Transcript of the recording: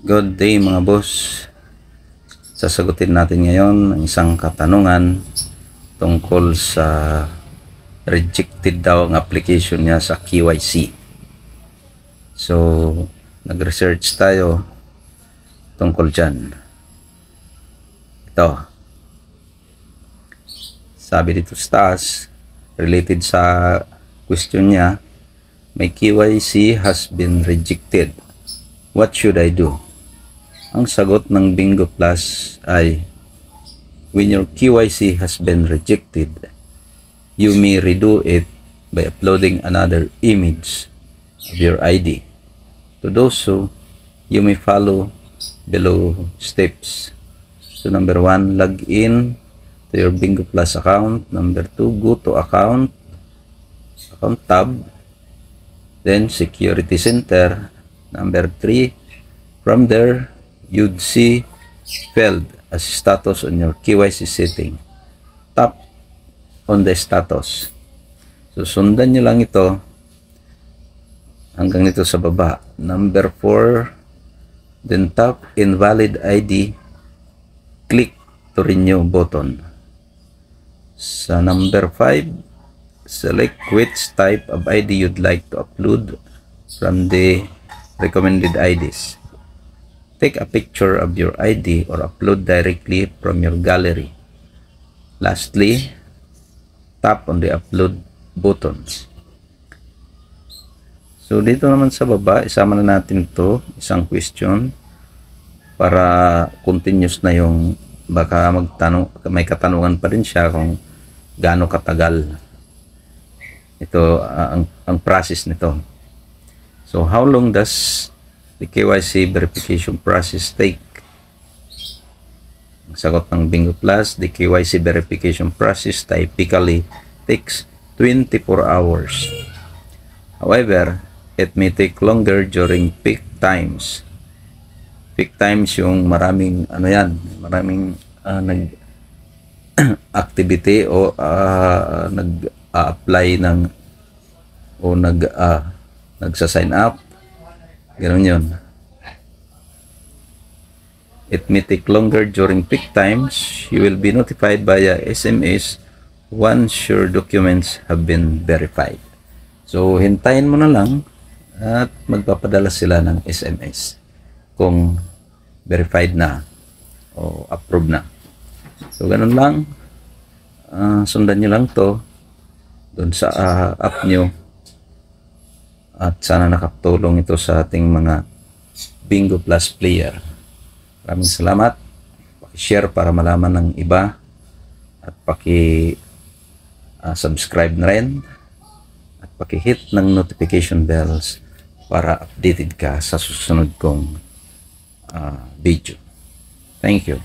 Good day mga boss. Sasagutin natin ngayon ang isang katanungan tungkol sa rejected daw ang application niya sa KYC. So, nag-research tayo tungkol dyan. Ito. Sabi dito sa taas, related sa question niya, my KYC has been rejected. What should I do? Ang sagot ng Bingo Plus ay, when your KYC has been rejected, you may redo it by uploading another image of your ID. To do so, you may follow below steps. So number 1, log in to your Bingo Plus account. Number 2, go to account tab, then security center. Number 3, from there, you'd see failed as status on your KYC setting. Tap on the status. So, sundan nyo lang ito hanggang nito sa baba. Number 4, then tap invalid ID, click to renew button. Sa number 5, select which type of ID you'd like to upload from the recommended IDs. Take a picture of your ID or upload directly from your gallery. Lastly, tap on the upload buttons. So dito naman sa baba, isama na natin ito, isang question para continuous na yung baka may katanungan pa rin siya kung gaano katagal ito ang process nito. So how long does the KYC verification process take? Ang sagot ng Bingo Plus, the KYC verification process typically takes 24 hours. However, it may take longer during peak times. Peak times yung maraming maraming activity o nag-apply ng o nagsa-sign up. Ganun yun. It may take longer during peak times. You will be notified via SMS once your documents have been verified. So, hintayin mo na lang at magpapadala sila ng SMS kung verified na o approved na. So, ganun lang. Sundan nyo lang to doon sa app nyo. At sana nakatulong ito sa ating mga Bingo Plus player. Maraming salamat. Paki-share para malaman ng iba. At paki-subscribe na rin. At paki-hit ng notification bells para updated ka sa susunod kong video. Thank you.